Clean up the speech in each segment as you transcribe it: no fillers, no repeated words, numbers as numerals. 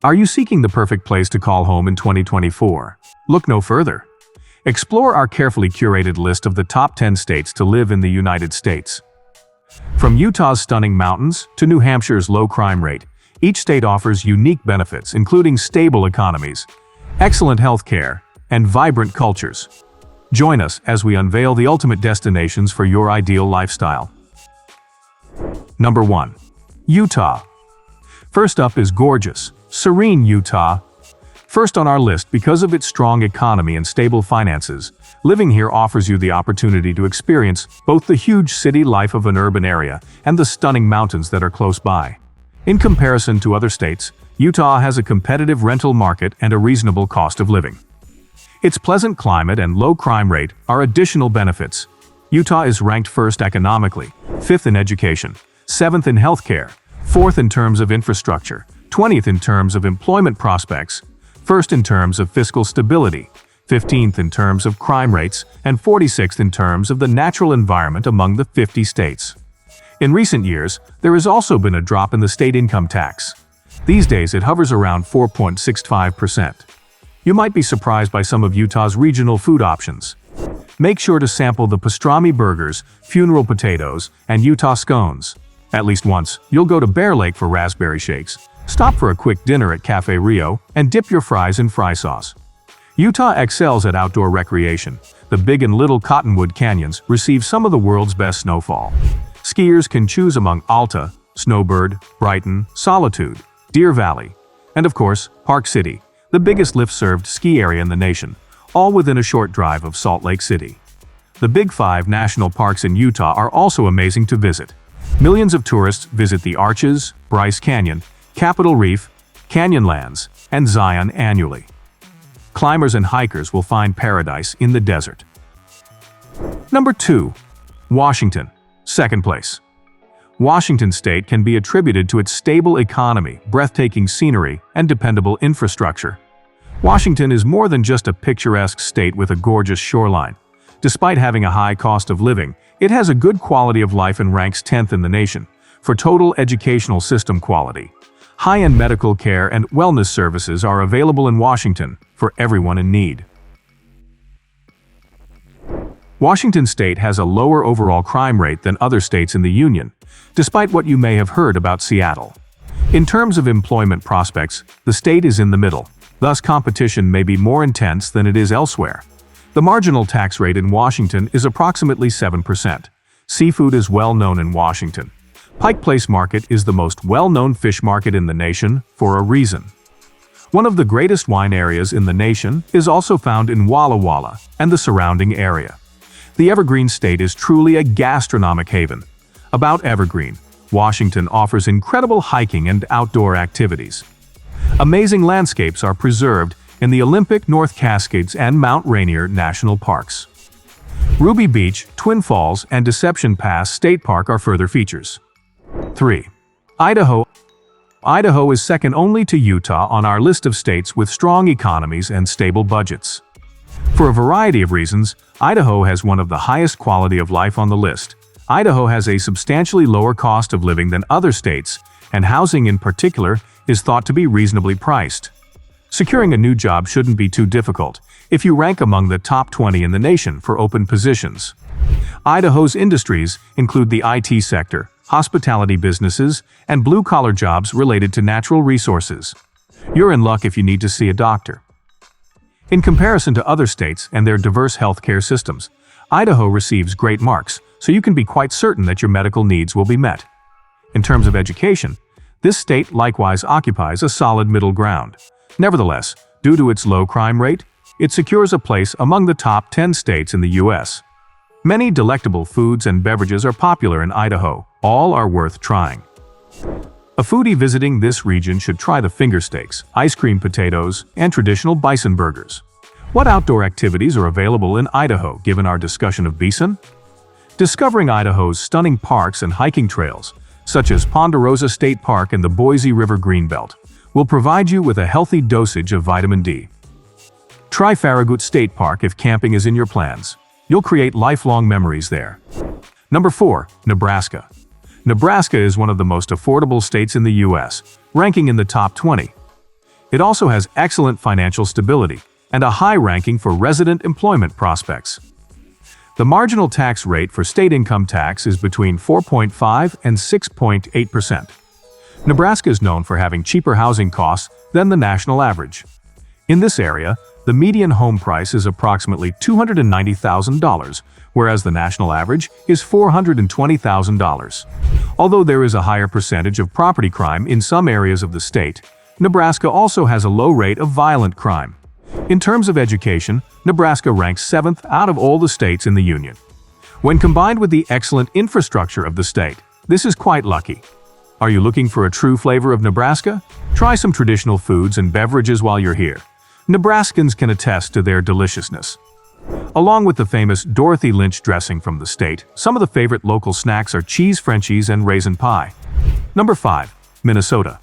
Are you seeking the perfect place to call home in 2024? Look no further. Explore our carefully curated list of the top 10 states to live in the United States. From Utah's stunning mountains to New Hampshire's low crime rate, each state offers unique benefits, including stable economies, excellent health care, and vibrant cultures. Join us as we unveil the ultimate destinations for your ideal lifestyle. Number 1. Utah. First up is gorgeous, serene Utah. First on our list because of its strong economy and stable finances, living here offers you the opportunity to experience both the huge city life of an urban area and the stunning mountains that are close by. In comparison to other states, Utah has a competitive rental market and a reasonable cost of living. Its pleasant climate and low crime rate are additional benefits. Utah is ranked first economically, fifth in education, seventh in healthcare, fourth in terms of infrastructure, 20th in terms of employment prospects, first in terms of fiscal stability, 15th in terms of crime rates, and 46th in terms of the natural environment among the 50 states. In recent years, there has also been a drop in the state income tax. These days it hovers around 4.65%. You might be surprised by some of Utah's regional food options. Make sure to sample the pastrami burgers, funeral potatoes, and Utah scones. At least once, you'll go to Bear Lake for raspberry shakes, stop for a quick dinner at Cafe Rio, and dip your fries in fry sauce. Utah excels at outdoor recreation. The Big and Little Cottonwood Canyons receive some of the world's best snowfall. Skiers can choose among Alta, Snowbird, Brighton, Solitude, Deer Valley, and of course, Park City, the biggest lift-served ski area in the nation, all within a short drive of Salt Lake City. The Big Five national parks in Utah are also amazing to visit. Millions of tourists visit the Arches, Bryce Canyon, Capitol Reef, Canyonlands, and Zion annually. Climbers and hikers will find paradise in the desert. Number 2. Washington. Second place. Washington state can be attributed to its stable economy, breathtaking scenery, and dependable infrastructure. Washington is more than just a picturesque state with a gorgeous shoreline. Despite having a high cost of living, it has a good quality of life and ranks 10th in the nation for total educational system quality. High-end medical care and wellness services are available in Washington for everyone in need. Washington state has a lower overall crime rate than other states in the Union, despite what you may have heard about Seattle. In terms of employment prospects, the state is in the middle, thus competition may be more intense than it is elsewhere. The marginal tax rate in Washington is approximately 7%. Seafood is well known in Washington. Pike Place Market is the most well-known fish market in the nation for a reason. One of the greatest wine areas in the nation is also found in Walla Walla and the surrounding area. The Evergreen State is truly a gastronomic haven. About Evergreen, Washington offers incredible hiking and outdoor activities. Amazing landscapes are preserved in the Olympic North Cascades and Mount Rainier National Parks. Ruby Beach, Twin Falls, and Deception Pass State Park are further features. 3. Idaho. Idaho is second only to Utah on our list of states with strong economies and stable budgets. For a variety of reasons, Idaho has one of the highest quality of life on the list. Idaho has a substantially lower cost of living than other states, and housing in particular is thought to be reasonably priced. Securing a new job shouldn't be too difficult if you rank among the top 20 in the nation for open positions. Idaho's industries include the IT sector, hospitality businesses, and blue-collar jobs related to natural resources. You're in luck if you need to see a doctor. In comparison to other states and their diverse healthcare systems, Idaho receives great marks, so you can be quite certain that your medical needs will be met. In terms of education, this state likewise occupies a solid middle ground. Nevertheless, due to its low crime rate, it secures a place among the top 10 states in the U.S. Many delectable foods and beverages are popular in Idaho. All are worth trying. A foodie visiting this region should try the finger steaks, ice cream potatoes, and traditional bison burgers. What outdoor activities are available in Idaho given our discussion of bison? Discovering Idaho's stunning parks and hiking trails, such as Ponderosa State Park and the Boise River Greenbelt, will provide you with a healthy dosage of vitamin D. Try Farragut State Park if camping is in your plans. You'll create lifelong memories there. Number 4. Nebraska. Nebraska is one of the most affordable states in the U.S., ranking in the top 20. It also has excellent financial stability and a high ranking for resident employment prospects. The marginal tax rate for state income tax is between 4.5 and 6.8%. Nebraska is known for having cheaper housing costs than the national average. In this area, the median home price is approximately $290,000, whereas the national average is $420,000. Although there is a higher percentage of property crime in some areas of the state, Nebraska also has a low rate of violent crime. In terms of education, Nebraska ranks 7th out of all the states in the Union. When combined with the excellent infrastructure of the state, this is quite lucky. Are you looking for a true flavor of Nebraska? Try some traditional foods and beverages while you're here. Nebraskans can attest to their deliciousness. Along with the famous Dorothy Lynch dressing from the state, some of the favorite local snacks are cheese Frenchies and raisin pie. Number 5. Minnesota.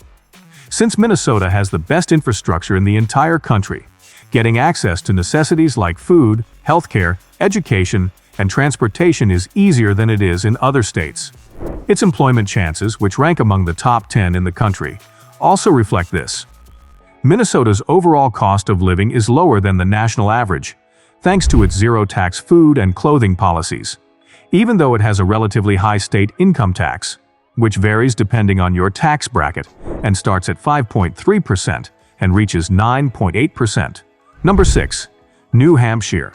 Since Minnesota has the best infrastructure in the entire country, getting access to necessities like food, healthcare, education, and transportation is easier than it is in other states. Its employment chances, which rank among the top 10 in the country, also reflect this. Minnesota's overall cost of living is lower than the national average, thanks to its zero-tax food and clothing policies. Even though it has a relatively high state income tax, which varies depending on your tax bracket and starts at 5.3% and reaches 9.8%. Number 6. New Hampshire.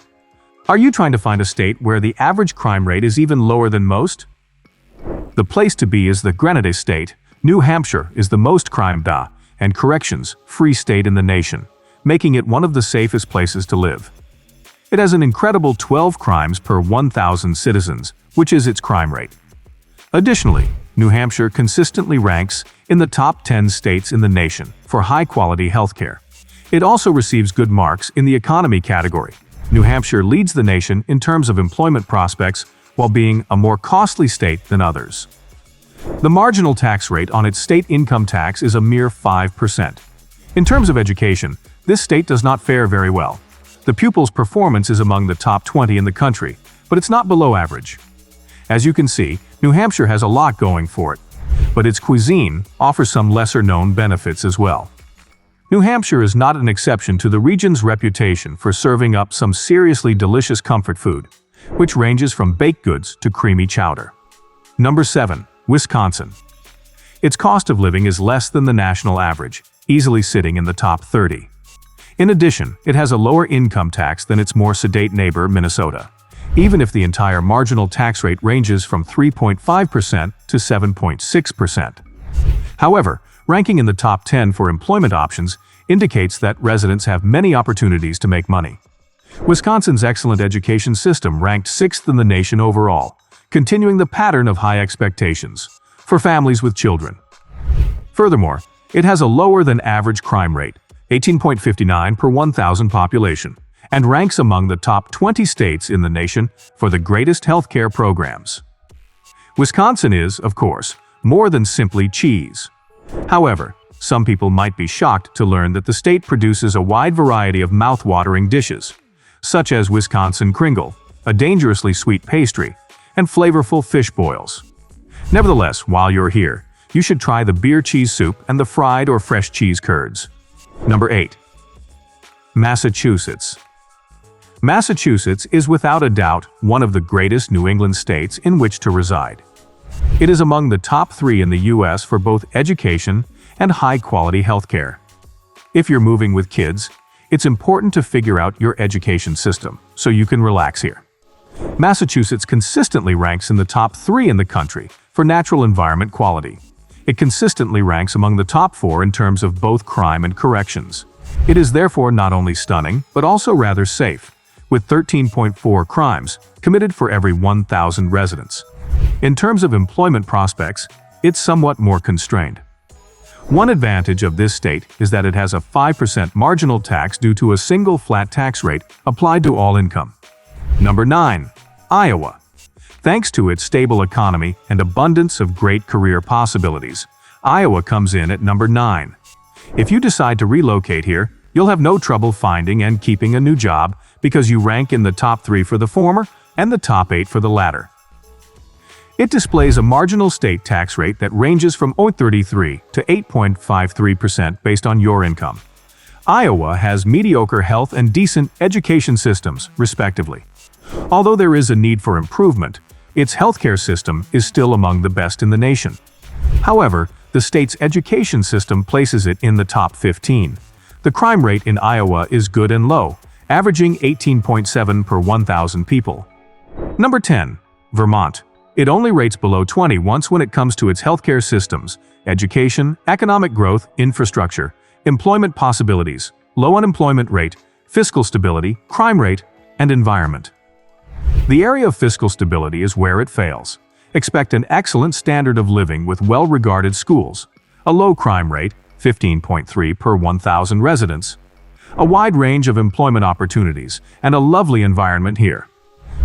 Are you trying to find a state where the average crime rate is even lower than most? The place to be is the Grenade State. New Hampshire is the most crime-free and corrections-free state in the nation, making it one of the safest places to live. It has an incredible 12 crimes per 1,000 citizens, which is its crime rate. Additionally, New Hampshire consistently ranks in the top 10 states in the nation for high-quality healthcare. It also receives good marks in the economy category. New Hampshire leads the nation in terms of employment prospects while being a more costly state than others. The marginal tax rate on its state income tax is a mere 5%. In terms of education, this state does not fare very well. The pupils' performance is among the top 20 in the country, but it's not below average. As you can see, New Hampshire has a lot going for it, but its cuisine offers some lesser-known benefits as well. New Hampshire is not an exception to the region's reputation for serving up some seriously delicious comfort food, which ranges from baked goods to creamy chowder. Number 7. Wisconsin. Its cost of living is less than the national average, easily sitting in the top 30. In addition, it has a lower income tax than its more sedate neighbor, Minnesota, even if the entire marginal tax rate ranges from 3.5% to 7.6%. However, ranking in the top 10 for employment options indicates that residents have many opportunities to make money. Wisconsin's excellent education system ranked 6th in the nation overall, continuing the pattern of high expectations for families with children. Furthermore, it has a lower than average crime rate, 18.59 per 1,000 population, and ranks among the top 20 states in the nation for the greatest healthcare programs. Wisconsin is, of course, more than simply cheese. However, some people might be shocked to learn that the state produces a wide variety of mouth-watering dishes, such as Wisconsin Kringle, a dangerously sweet pastry, and flavorful fish boils. Nevertheless, while you're here, you should try the beer cheese soup and the fried or fresh cheese curds. Number 8. Massachusetts. Massachusetts is without a doubt one of the greatest New England states in which to reside. It is among the top 3 in the U.S. for both education and high-quality healthcare. If you're moving with kids, it's important to figure out your education system so you can relax here. Massachusetts consistently ranks in the top 3 in the country for natural environment quality. It consistently ranks among the top 4 in terms of both crime and corrections. It is therefore not only stunning, but also rather safe, with 13.4 crimes committed for every 1,000 residents. In terms of employment prospects, it's somewhat more constrained. One advantage of this state is that it has a 5% marginal tax due to a single flat tax rate applied to all income. Number 9. Iowa. Thanks to its stable economy and abundance of great career possibilities, Iowa comes in at number 9. If you decide to relocate here, you'll have no trouble finding and keeping a new job because you rank in the top 3 for the former and the top 8 for the latter. It displays a marginal state tax rate that ranges from 0.33 to 8.53% based on your income. Iowa has mediocre health and decent education systems, respectively. Although there is a need for improvement, its healthcare system is still among the best in the nation. However, the state's education system places it in the top 15. The crime rate in Iowa is good and low, averaging 18.7 per 1,000 people. Number 10. Vermont. It only rates below 20 once when it comes to its healthcare systems, education, economic growth, infrastructure, employment possibilities, low unemployment rate, fiscal stability, crime rate, and environment. The area of fiscal stability is where it fails. Expect an excellent standard of living with well-regarded schools, a low crime rate, 15.3 per 1,000 residents, a wide range of employment opportunities, and a lovely environment here.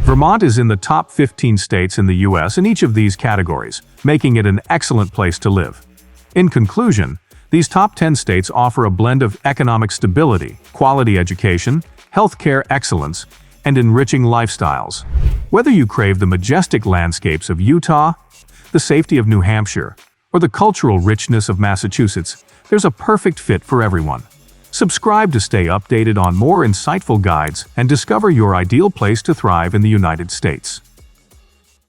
Vermont is in the top 15 states in the U.S. in each of these categories, making it an excellent place to live. In conclusion, these top 10 states offer a blend of economic stability, quality education, healthcare excellence, and enriching lifestyles. Whether you crave the majestic landscapes of Utah, the safety of New Hampshire, or the cultural richness of Massachusetts, there's a perfect fit for everyone. Subscribe to stay updated on more insightful guides and discover your ideal place to thrive in the United States.